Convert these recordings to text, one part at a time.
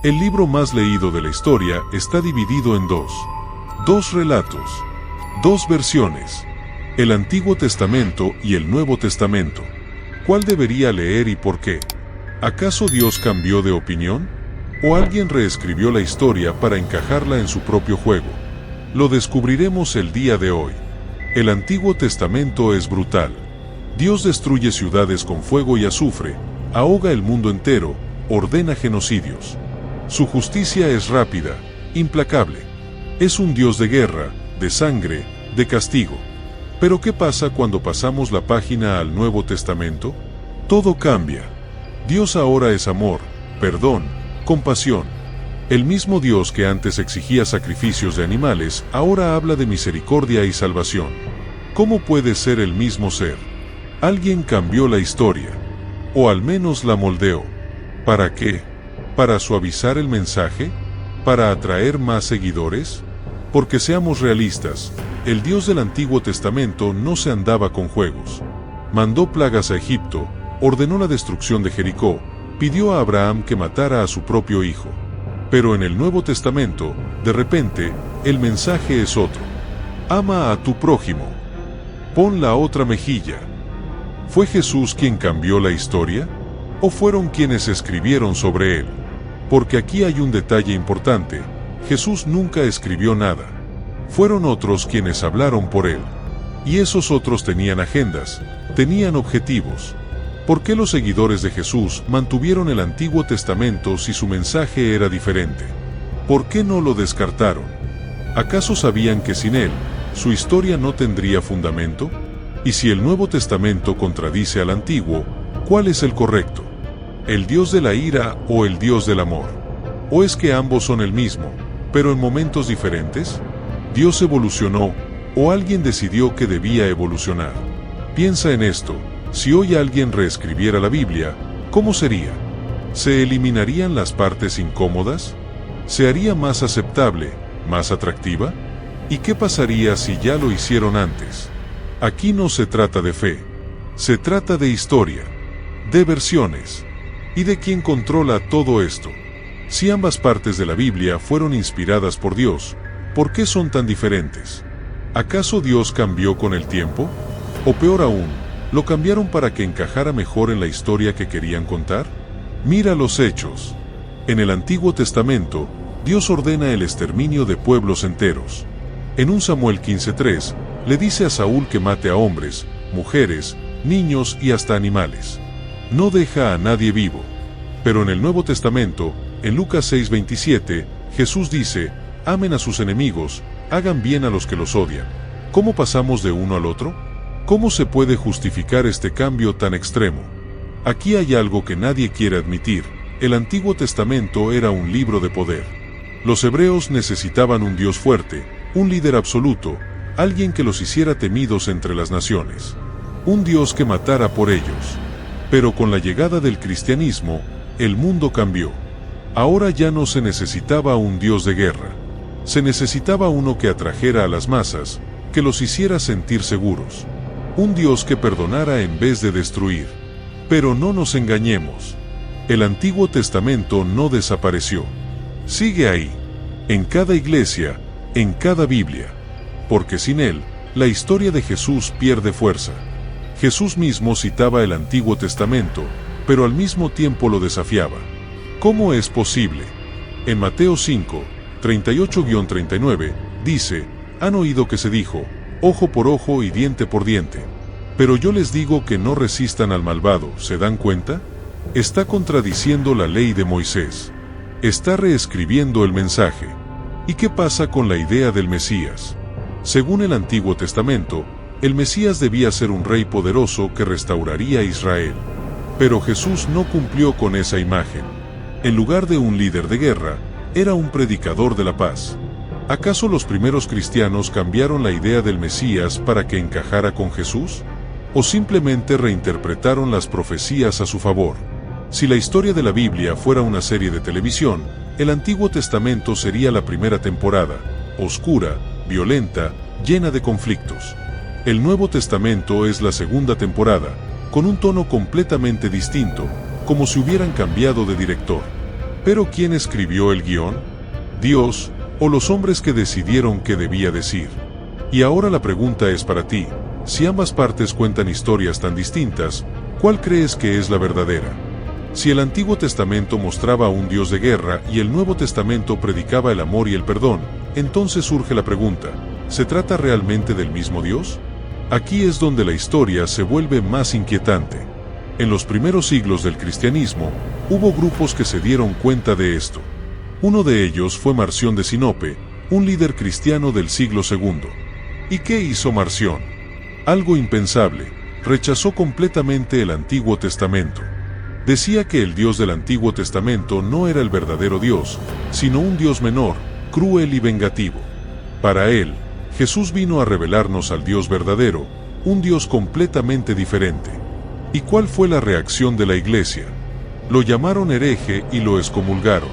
El libro más leído de la historia está dividido en dos relatos, dos versiones, el Antiguo Testamento y el Nuevo Testamento. ¿Cuál debería leer y por qué? ¿Acaso Dios cambió de opinión? ¿O alguien reescribió la historia para encajarla en su propio juego? Lo descubriremos el día de hoy. El Antiguo Testamento es brutal. Dios destruye ciudades con fuego y azufre, ahoga el mundo entero, ordena genocidios. Su justicia es rápida, implacable. Es un Dios de guerra, de sangre, de castigo. Pero ¿qué pasa cuando pasamos la página al Nuevo Testamento? Todo cambia. Dios ahora es amor, perdón, compasión. El mismo Dios que antes exigía sacrificios de animales, ahora habla de misericordia y salvación. ¿Cómo puede ser el mismo ser? Alguien cambió la historia. O al menos la moldeó. ¿Para qué? ¿Para suavizar el mensaje? ¿Para atraer más seguidores? Porque seamos realistas, el Dios del Antiguo Testamento no se andaba con juegos. Mandó plagas a Egipto, ordenó la destrucción de Jericó, pidió a Abraham que matara a su propio hijo. Pero en el Nuevo Testamento, de repente, el mensaje es otro. Ama a tu prójimo. Pon la otra mejilla. ¿Fue Jesús quien cambió la historia? ¿O fueron quienes escribieron sobre él? Porque aquí hay un detalle importante. Jesús nunca escribió nada. Fueron otros quienes hablaron por él. Y esos otros tenían agendas, tenían objetivos. ¿Por qué los seguidores de Jesús mantuvieron el Antiguo Testamento si su mensaje era diferente? ¿Por qué no lo descartaron? ¿Acaso sabían que sin él, su historia no tendría fundamento? Y si el Nuevo Testamento contradice al Antiguo, ¿cuál es el correcto? ¿El Dios de la ira o el Dios del amor? ¿O es que ambos son el mismo, pero en momentos diferentes? ¿Dios evolucionó, o alguien decidió que debía evolucionar? Piensa en esto. Si hoy alguien reescribiera la Biblia, ¿cómo sería? ¿Se eliminarían las partes incómodas? ¿Se haría más aceptable, más atractiva? ¿Y qué pasaría si ya lo hicieron antes? Aquí no se trata de fe. Se trata de historia, de versiones. ¿Y de quién controla todo esto? Si ambas partes de la Biblia fueron inspiradas por Dios, ¿por qué son tan diferentes? ¿Acaso Dios cambió con el tiempo? O peor aún, ¿lo cambiaron para que encajara mejor en la historia que querían contar? Mira los hechos. En el Antiguo Testamento, Dios ordena el exterminio de pueblos enteros. En 1 Samuel 15:3, le dice a Saúl que mate a hombres, mujeres, niños y hasta animales. No deja a nadie vivo. Pero en el Nuevo Testamento, en Lucas 6:27, Jesús dice, amen a sus enemigos, hagan bien a los que los odian. ¿Cómo pasamos de uno al otro? ¿Cómo se puede justificar este cambio tan extremo? Aquí hay algo que nadie quiere admitir. El Antiguo Testamento era un libro de poder. Los hebreos necesitaban un Dios fuerte, un líder absoluto, alguien que los hiciera temidos entre las naciones. Un Dios que matara por ellos. Pero con la llegada del cristianismo, el mundo cambió. Ahora ya no se necesitaba un Dios de guerra. Se necesitaba uno que atrajera a las masas, que los hiciera sentir seguros. Un Dios que perdonara en vez de destruir. Pero no nos engañemos. El Antiguo Testamento no desapareció. Sigue ahí. En cada iglesia, en cada Biblia. Porque sin él, la historia de Jesús pierde fuerza. Jesús mismo citaba el Antiguo Testamento, pero al mismo tiempo lo desafiaba. ¿Cómo es posible? En Mateo 5, 38-39, dice, han oído que se dijo, ojo por ojo y diente por diente. Pero yo les digo que no resistan al malvado, ¿se dan cuenta? Está contradiciendo la ley de Moisés. Está reescribiendo el mensaje. ¿Y qué pasa con la idea del Mesías? Según el Antiguo Testamento, el Mesías debía ser un rey poderoso que restauraría a Israel. Pero Jesús no cumplió con esa imagen. En lugar de un líder de guerra, era un predicador de la paz. ¿Acaso los primeros cristianos cambiaron la idea del Mesías para que encajara con Jesús? ¿O simplemente reinterpretaron las profecías a su favor? Si la historia de la Biblia fuera una serie de televisión, el Antiguo Testamento sería la primera temporada, oscura, violenta, llena de conflictos. El Nuevo Testamento es la segunda temporada, con un tono completamente distinto, como si hubieran cambiado de director. Pero ¿quién escribió el guión? ¿Dios, o los hombres que decidieron qué debía decir? Y ahora la pregunta es para ti: si ambas partes cuentan historias tan distintas, ¿cuál crees que es la verdadera? Si el Antiguo Testamento mostraba a un Dios de guerra y el Nuevo Testamento predicaba el amor y el perdón, entonces surge la pregunta: ¿se trata realmente del mismo Dios? Aquí es donde la historia se vuelve más inquietante. En los primeros siglos del cristianismo, hubo grupos que se dieron cuenta de esto. Uno de ellos fue Marción de Sinope, un líder cristiano del siglo II. ¿Y qué hizo Marción? Algo impensable: rechazó completamente el Antiguo Testamento. Decía que el Dios del Antiguo Testamento no era el verdadero Dios, sino un Dios menor, cruel y vengativo. Para él, Jesús vino a revelarnos al Dios verdadero, un Dios completamente diferente. ¿Y cuál fue la reacción de la iglesia? Lo llamaron hereje y lo excomulgaron.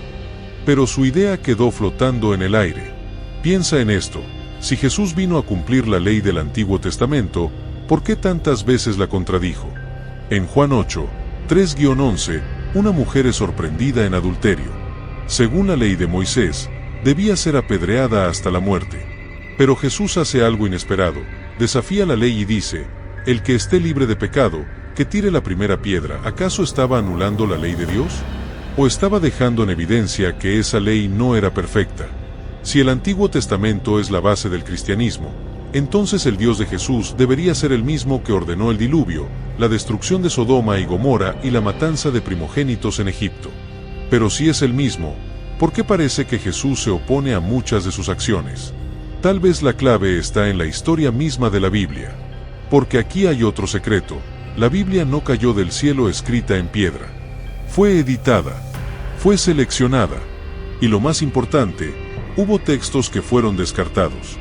Pero su idea quedó flotando en el aire. Piensa en esto: si Jesús vino a cumplir la ley del Antiguo Testamento, ¿por qué tantas veces la contradijo? En Juan 8, 3-11, una mujer es sorprendida en adulterio. Según la ley de Moisés, debía ser apedreada hasta la muerte. Pero Jesús hace algo inesperado: desafía la ley y dice: el que esté libre de pecado, que tire la primera piedra. ¿Acaso estaba anulando la ley de Dios? ¿O estaba dejando en evidencia que esa ley no era perfecta? Si el Antiguo Testamento es la base del cristianismo, entonces el Dios de Jesús debería ser el mismo que ordenó el diluvio, la destrucción de Sodoma y Gomorra y la matanza de primogénitos en Egipto. Pero si es el mismo, ¿por qué parece que Jesús se opone a muchas de sus acciones? Tal vez la clave está en la historia misma de la Biblia. Porque aquí hay otro secreto: la Biblia no cayó del cielo escrita en piedra. Fue editada, fue seleccionada, y lo más importante, hubo textos que fueron descartados.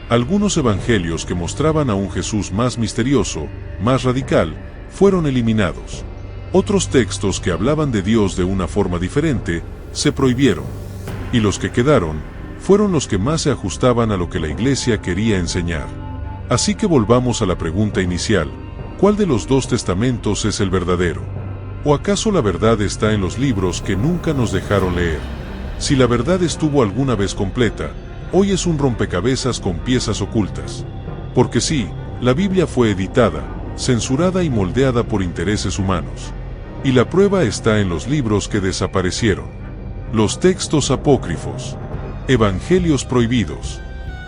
Algunos evangelios que mostraban a un Jesús más misterioso, más radical, fueron eliminados. Otros textos que hablaban de Dios de una forma diferente, se prohibieron. Y los que quedaron, fueron los que más se ajustaban a lo que la iglesia quería enseñar. Así que volvamos a la pregunta inicial: ¿cuál de los dos testamentos es el verdadero? ¿O acaso la verdad está en los libros que nunca nos dejaron leer? Si la verdad estuvo alguna vez completa, hoy es un rompecabezas con piezas ocultas. Porque sí, la Biblia fue editada, censurada y moldeada por intereses humanos. Y la prueba está en los libros que desaparecieron. Los textos apócrifos, evangelios prohibidos,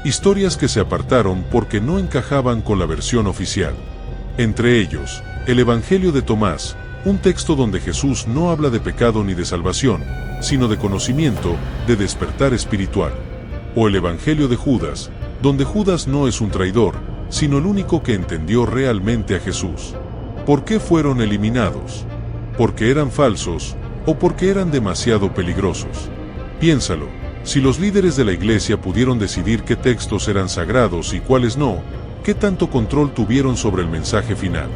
historias que se apartaron porque no encajaban con la versión oficial. Entre ellos, el Evangelio de Tomás, un texto donde Jesús no habla de pecado ni de salvación, sino de conocimiento, de despertar espiritual. O el Evangelio de Judas, donde Judas no es un traidor, sino el único que entendió realmente a Jesús. ¿Por qué fueron eliminados? ¿Porque eran falsos, o porque eran demasiado peligrosos? Piénsalo: si los líderes de la iglesia pudieron decidir qué textos eran sagrados y cuáles no, ¿qué tanto control tuvieron sobre el mensaje final?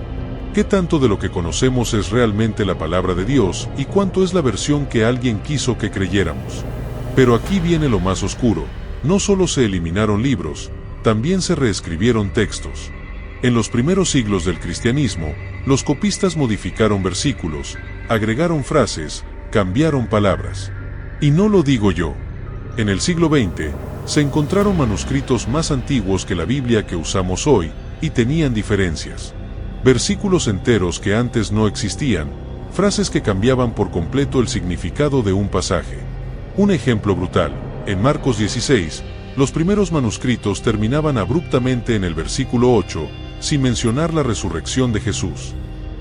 ¿Qué tanto de lo que conocemos es realmente la palabra de Dios y cuánto es la versión que alguien quiso que creyéramos? Pero aquí viene lo más oscuro: no solo se eliminaron libros, también se reescribieron textos. En los primeros siglos del cristianismo, los copistas modificaron versículos, agregaron frases, cambiaron palabras. Y no lo digo yo. En el siglo XX, se encontraron manuscritos más antiguos que la Biblia que usamos hoy, y tenían diferencias. Versículos enteros que antes no existían, frases que cambiaban por completo el significado de un pasaje. Un ejemplo brutal: en Marcos 16, los primeros manuscritos terminaban abruptamente en el versículo 8, sin mencionar la resurrección de Jesús.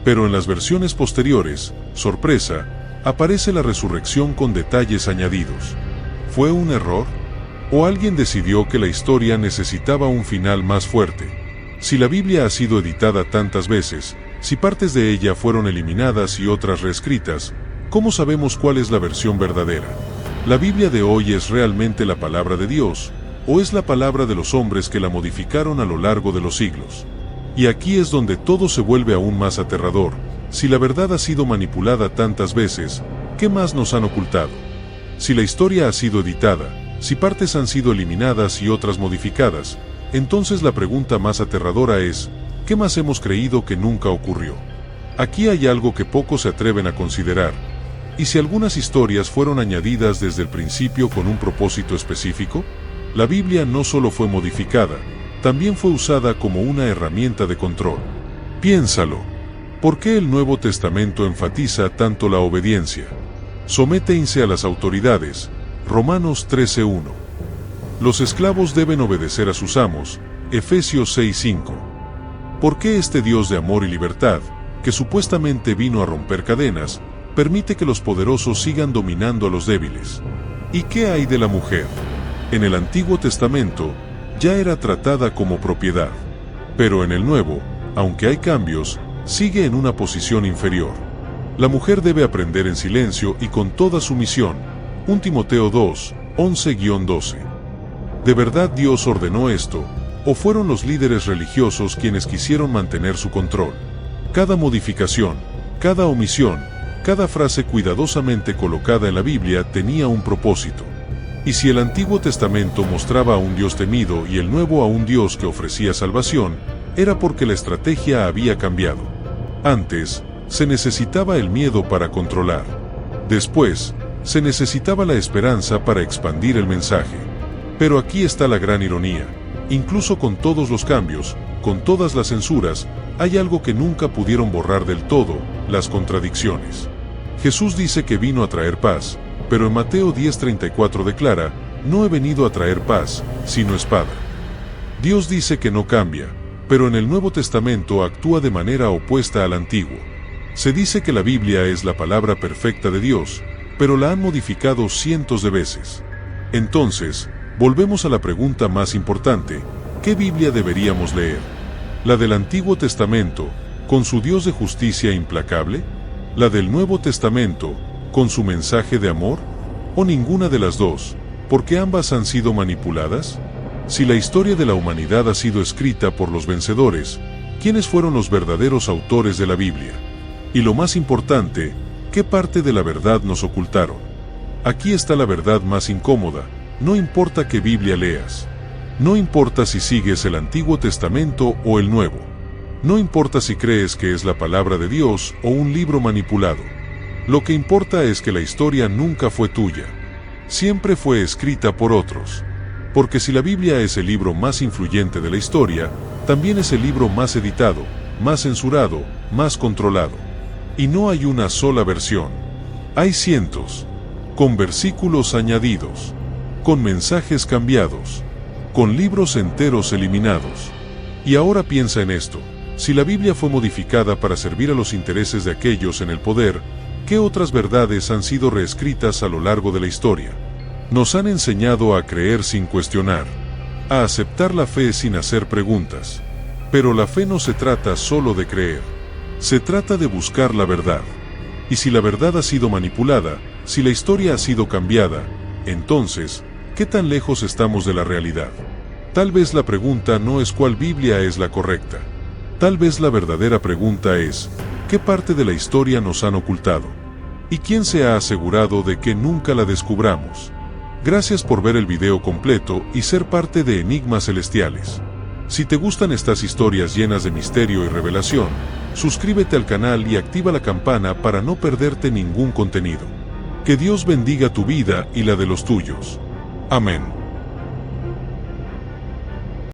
Pero en las versiones posteriores, sorpresa, aparece la resurrección con detalles añadidos. ¿Fue un error? ¿O alguien decidió que la historia necesitaba un final más fuerte? Si la Biblia ha sido editada tantas veces, si partes de ella fueron eliminadas y otras reescritas, ¿cómo sabemos cuál es la versión verdadera? ¿La Biblia de hoy es realmente la palabra de Dios, o es la palabra de los hombres que la modificaron a lo largo de los siglos? Y aquí es donde todo se vuelve aún más aterrador. Si la verdad ha sido manipulada tantas veces, ¿qué más nos han ocultado? Si la historia ha sido editada, si partes han sido eliminadas y otras modificadas, entonces la pregunta más aterradora es: ¿qué más hemos creído que nunca ocurrió? Aquí hay algo que pocos se atreven a considerar. ¿Y si algunas historias fueron añadidas desde el principio con un propósito específico? La Biblia no solo fue modificada, también fue usada como una herramienta de control. Piénsalo. ¿Por qué el Nuevo Testamento enfatiza tanto la obediencia? Sométense a las autoridades. Romanos 13:1. Los esclavos deben obedecer a sus amos. Efesios 6:5. ¿Por qué este Dios de amor y libertad, que supuestamente vino a romper cadenas, permite que los poderosos sigan dominando a los débiles? ¿Y qué hay de la mujer? En el Antiguo Testamento, ya era tratada como propiedad. Pero en el Nuevo, aunque hay cambios, sigue en una posición inferior. La mujer debe aprender en silencio y con toda sumisión. 1 Timoteo 2, 11-12. ¿De verdad Dios ordenó esto, o fueron los líderes religiosos quienes quisieron mantener su control? Cada modificación, cada omisión, cada frase cuidadosamente colocada en la Biblia tenía un propósito. Y si el Antiguo Testamento mostraba a un Dios temido y el Nuevo a un Dios que ofrecía salvación, era porque la estrategia había cambiado. Antes, se necesitaba el miedo para controlar. Después, se necesitaba la esperanza para expandir el mensaje. Pero aquí está la gran ironía. Incluso con todos los cambios, con todas las censuras, hay algo que nunca pudieron borrar del todo: las contradicciones. Jesús dice que vino a traer paz, pero en Mateo 10:34 declara: no he venido a traer paz, sino espada. Dios dice que no cambia, pero en el Nuevo Testamento actúa de manera opuesta al Antiguo. Se dice que la Biblia es la palabra perfecta de Dios, pero la han modificado cientos de veces. Entonces, volvemos a la pregunta más importante: ¿qué Biblia deberíamos leer? ¿La del Antiguo Testamento, con su Dios de justicia implacable? ¿La del Nuevo Testamento, con su mensaje de amor? ¿O ninguna de las dos, porque ambas han sido manipuladas? Si la historia de la humanidad ha sido escrita por los vencedores, ¿quiénes fueron los verdaderos autores de la Biblia? Y lo más importante, ¿qué parte de la verdad nos ocultaron? Aquí está la verdad más incómoda: no importa qué Biblia leas. No importa si sigues el Antiguo Testamento o el Nuevo. No importa si crees que es la palabra de Dios o un libro manipulado. Lo que importa es que la historia nunca fue tuya. Siempre fue escrita por otros. Porque si la Biblia es el libro más influyente de la historia, también es el libro más editado, más censurado, más controlado. Y no hay una sola versión. Hay cientos. Con versículos añadidos. Con mensajes cambiados. Con libros enteros eliminados. Y ahora piensa en esto: si la Biblia fue modificada para servir a los intereses de aquellos en el poder, ¿qué otras verdades han sido reescritas a lo largo de la historia? Nos han enseñado a creer sin cuestionar, a aceptar la fe sin hacer preguntas. Pero la fe no se trata solo de creer. Se trata de buscar la verdad. Y si la verdad ha sido manipulada, si la historia ha sido cambiada, entonces, ¿qué tan lejos estamos de la realidad? Tal vez la pregunta no es cuál Biblia es la correcta. Tal vez la verdadera pregunta es: ¿qué parte de la historia nos han ocultado? ¿Y quién se ha asegurado de que nunca la descubramos? Gracias por ver el video completo y ser parte de Enigmas Celestiales. Si te gustan estas historias llenas de misterio y revelación, suscríbete al canal y activa la campana para no perderte ningún contenido. Que Dios bendiga tu vida y la de los tuyos. Amén.